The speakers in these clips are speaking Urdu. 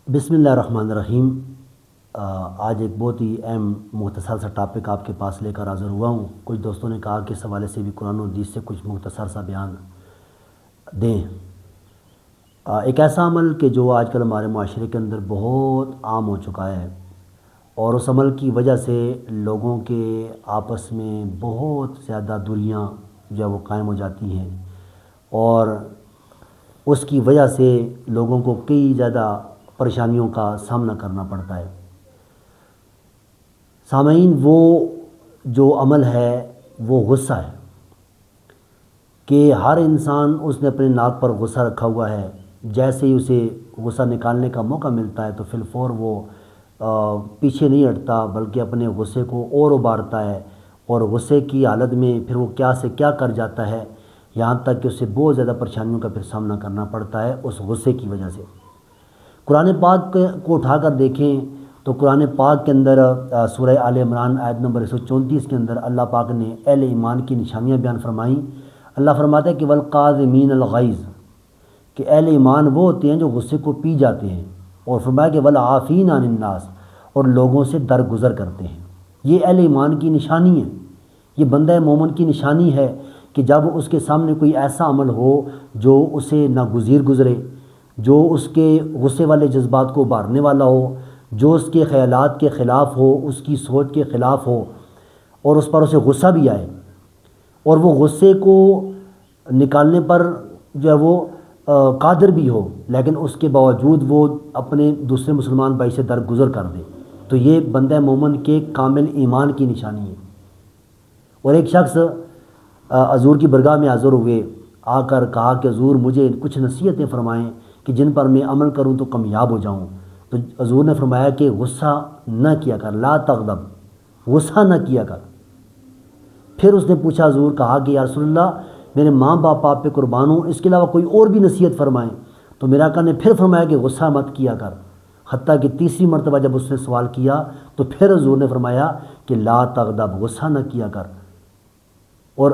بسم اللہ الرحمن الرحیم۔ آج ایک بہت ہی اہم مختصر سا ٹاپک آپ کے پاس لے کر حاضر ہوا ہوں۔ کچھ دوستوں نے کہا کہ اس حوالے سے بھی قرآن و حدیث سے کچھ مختصر سا بیان دیں۔ ایک ایسا عمل کہ جو آج کل ہمارے معاشرے کے اندر بہت عام ہو چکا ہے، اور اس عمل کی وجہ سے لوگوں کے آپس میں بہت زیادہ دوریاں جو ہے وہ قائم ہو جاتی ہیں، اور اس کی وجہ سے لوگوں کو کئی زیادہ پریشانیوں کا سامنا کرنا پڑتا ہے۔ سامعین، وہ جو عمل ہے وہ غصہ ہے کہ ہر انسان اس نے اپنے ناک پر غصہ رکھا ہوا ہے۔ جیسے ہی اسے غصہ نکالنے کا موقع ملتا ہے تو فی الفور وہ پیچھے نہیں ہٹتا، بلکہ اپنے غصے کو اور ابھارتا ہے، اور غصے کی حالت میں پھر وہ کیا سے کیا کر جاتا ہے، یہاں تک کہ اسے بہت زیادہ پریشانیوں کا پھر سامنا کرنا پڑتا ہے اس غصے کی وجہ سے۔ قرآن پاک کو اٹھا کر دیکھیں تو قرآن پاک کے اندر سورہ آل عمران آیت نمبر 134 کے اندر اللہ پاک نے اہل ایمان کی نشانیاں بیان فرمائیں۔ اللہ فرماتا ہے کہ والقاظمین الغیظ، کہ اہل ایمان وہ ہوتے ہیں جو غصے کو پی جاتے ہیں، اور فرمایا کہ والعافین عن الناس، اور لوگوں سے درگزر کرتے ہیں۔ یہ اہل ایمان کی نشانی ہے، یہ بندہ مومن کی نشانی ہے کہ جب اس کے سامنے کوئی ایسا عمل ہو جو اسے ناگزیر گزرے، جو اس کے غصے والے جذبات کو ابھارنے والا ہو، جو اس کے خیالات کے خلاف ہو، اس کی سوچ کے خلاف ہو، اور اس پر اسے غصہ بھی آئے، اور وہ غصے کو نکالنے پر جو ہے وہ قادر بھی ہو، لیکن اس کے باوجود وہ اپنے دوسرے مسلمان بھائی سے درگزر کر دے، تو یہ بندہ مومن کے کامل ایمان کی نشانی ہے۔ اور ایک شخص حضور کی برگاہ میں حاضر ہوئے، آ کر کہا کہ حضور مجھے کچھ نصیحتیں فرمائیں کہ جن پر میں عمل کروں تو کامیاب ہو جاؤں۔ تو حضور نے فرمایا کہ غصہ نہ کیا کر، لا تغضب، غصہ نہ کیا کر۔ پھر اس نے پوچھا، حضور کہا کہ یا رسول اللہ میرے ماں باپ آپ پہ قربان ہوں، اس کے علاوہ کوئی اور بھی نصیحت فرمائیں؟ تو میرا آقا نے پھر فرمایا کہ غصہ مت کیا کر۔ حتیٰ کہ تیسری مرتبہ جب اس نے سوال کیا تو پھر حضور نے فرمایا کہ لا تغضب، غصہ نہ کیا کر۔ اور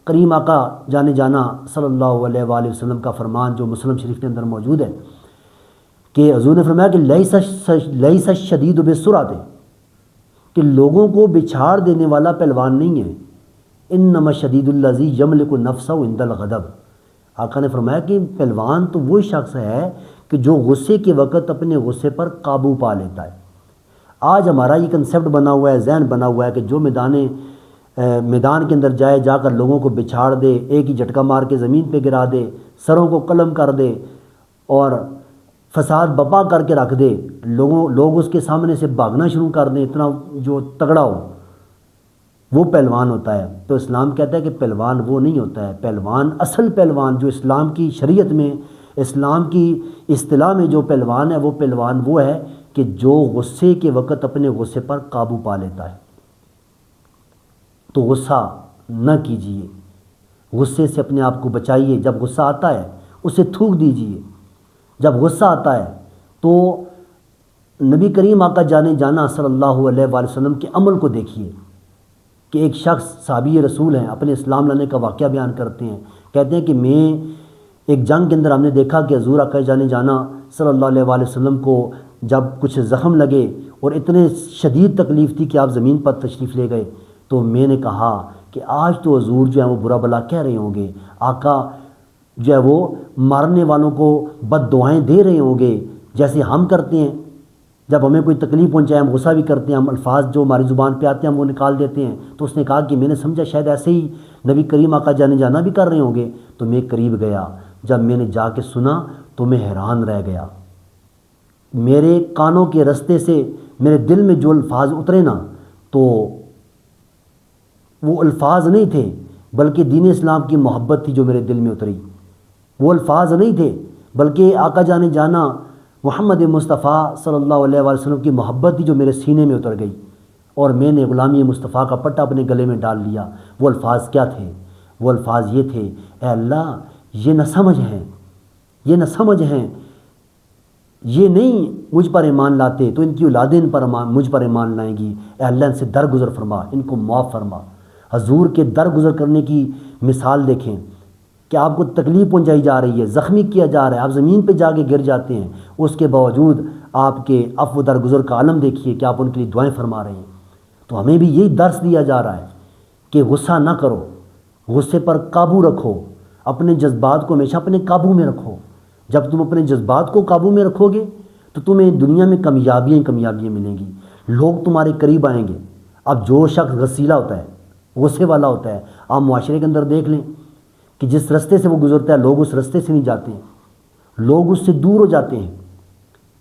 کریم آقا جانے جانا صلی اللہ علیہ وآلہ وسلم کا فرمان جو مسلم شریف کے اندر موجود ہے کہ حضور نے فرمایا کہ لیس الشدید بالسرعۃ، کہ لوگوں کو بچھاڑ دینے والا پہلوان نہیں ہے، انما الشدید الذی یملک نفسہ عند الغضب۔ آقا نے فرمایا کہ پہلوان تو وہی شخص ہے کہ جو غصے کے وقت اپنے غصے پر قابو پا لیتا ہے۔ آج ہمارا یہ کنسیپٹ بنا ہوا ہے، ذہن بنا ہوا ہے کہ جو میدان کے اندر جا کر لوگوں کو بچھاڑ دے، ایک ہی جھٹکا مار کے زمین پہ گرا دے، سروں کو قلم کر دے اور فساد بپا کر کے رکھ دے، لوگ اس کے سامنے سے بھاگنا شروع کر دیں، اتنا جو تگڑا ہو، وہ پہلوان ہوتا ہے۔ تو اسلام کہتا ہے کہ پہلوان وہ نہیں ہوتا ہے۔ پہلوان، اصل پہلوان جو اسلام کی شریعت میں، اسلام کی اصطلاح میں جو پہلوان ہے، وہ پہلوان وہ ہے کہ جو غصے کے وقت اپنے غصے پر قابو پا لیتا ہے۔ تو غصہ نہ کیجیے، غصے سے اپنے آپ کو بچائیے۔ جب غصہ آتا ہے اسے تھوک دیجیے۔ جب غصہ آتا ہے تو نبی کریم آقا جانے جانا صلی اللہ علیہ وآلہ وسلم کے عمل کو دیکھیے کہ ایک شخص صحابی رسول ہیں، اپنے اسلام لانے کا واقعہ بیان کرتے ہیں، کہتے ہیں کہ میں ایک جنگ کے اندر ہم نے دیکھا کہ حضور آقا جانے جانا صلی اللہ علیہ وآلہ وسلم کو جب کچھ زخم لگے اور اتنے شدید تکلیف تھی کہ آپ زمین پر تشریف لے گئے، تو میں نے کہا کہ آج تو حضور جو ہے وہ برا بلا کہہ رہے ہوں گے، آقا جو ہے وہ مارنے والوں کو بد دعائیں دے رہے ہوں گے، جیسے ہم کرتے ہیں جب ہمیں کوئی تکلیف پہنچائے ہم غصہ بھی کرتے ہیں، ہم الفاظ جو ہماری زبان پہ آتے ہیں ہم وہ نکال دیتے ہیں۔ تو اس نے کہا کہ میں نے سمجھا شاید ایسے ہی نبی کریم آقا جانے جانا بھی کر رہے ہوں گے، تو میں قریب گیا۔ جب میں نے جا کے سنا تو میں حیران رہ گیا۔ میرے کانوں کے رستے سے میرے دل میں جو الفاظ اترے نا، تو وہ الفاظ نہیں تھے بلکہ دین اسلام کی محبت تھی جو میرے دل میں اتری۔ وہ الفاظ نہیں تھے بلکہ آقا جانے جانا محمد مصطفیٰ صلی اللہ علیہ وآلہ وسلم کی محبت تھی جو میرے سینے میں اتر گئی، اور میں نے غلامی مصطفیٰ کا پٹا اپنے گلے میں ڈال لیا۔ وہ الفاظ کیا تھے؟ وہ الفاظ یہ تھے، اے اللہ یہ نہ سمجھ ہیں، یہ نہ سمجھ ہیں، یہ نہیں مجھ پر ایمان لاتے تو ان کی اولادیں مجھ پر ایمان لائیں گی۔ اے اللہ ان سے درگزر فرما، ان کو معاف فرما۔ حضور کے درگزر کرنے کی مثال دیکھیں کہ آپ کو تکلیف پہنچائی جا رہی ہے، زخمی کیا جا رہا ہے، آپ زمین پہ جا کے گر جاتے ہیں، اس کے باوجود آپ کے عفو درگزر کا عالم دیکھیے کہ آپ ان کے لیے دعائیں فرما رہے ہیں۔ تو ہمیں بھی یہی درس دیا جا رہا ہے کہ غصہ نہ کرو، غصے پر قابو رکھو، اپنے جذبات کو ہمیشہ اپنے قابو میں رکھو۔ جب تم اپنے جذبات کو قابو میں رکھو گے تو تمہیں دنیا میں کامیابیاں ملیں گی، لوگ تمہارے قریب آئیں گے۔ اب جو شخص غصیلا ہوتا ہے، غصے والا ہوتا ہے، آپ معاشرے کے اندر دیکھ لیں کہ جس رستے سے وہ گزرتا ہے لوگ اس رستے سے نہیں جاتے ہیں، لوگ اس سے دور ہو جاتے ہیں،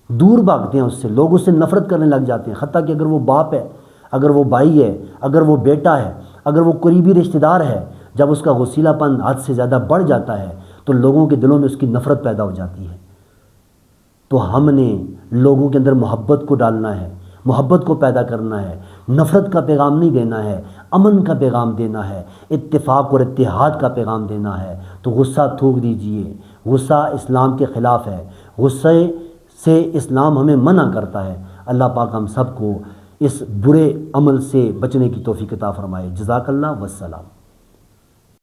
دور بھاگتے ہیں اس سے، لوگ اس سے نفرت کرنے لگ جاتے ہیں، حتیٰ کہ اگر وہ باپ ہے، اگر وہ بھائی ہے، اگر وہ بیٹا ہے، اگر وہ قریبی رشتہ دار ہے، جب اس کا غصیلا پن حد سے زیادہ بڑھ جاتا ہے تو لوگوں کے دلوں میں اس کی نفرت پیدا ہو جاتی ہے۔ تو ہم نے لوگوں کے اندر محبت کو ڈالنا ہے، محبت کو پیدا کرنا ہے، نفرت کا پیغام نہیں دینا ہے، امن کا پیغام دینا ہے، اتفاق اور اتحاد کا پیغام دینا ہے۔ تو غصہ تھوک دیجئے، غصہ اسلام کے خلاف ہے، غصے سے اسلام ہمیں منع کرتا ہے۔ اللہ پاک ہم سب کو اس برے عمل سے بچنے کی توفیق عطا فرمائے۔ جزاک اللہ والسلام۔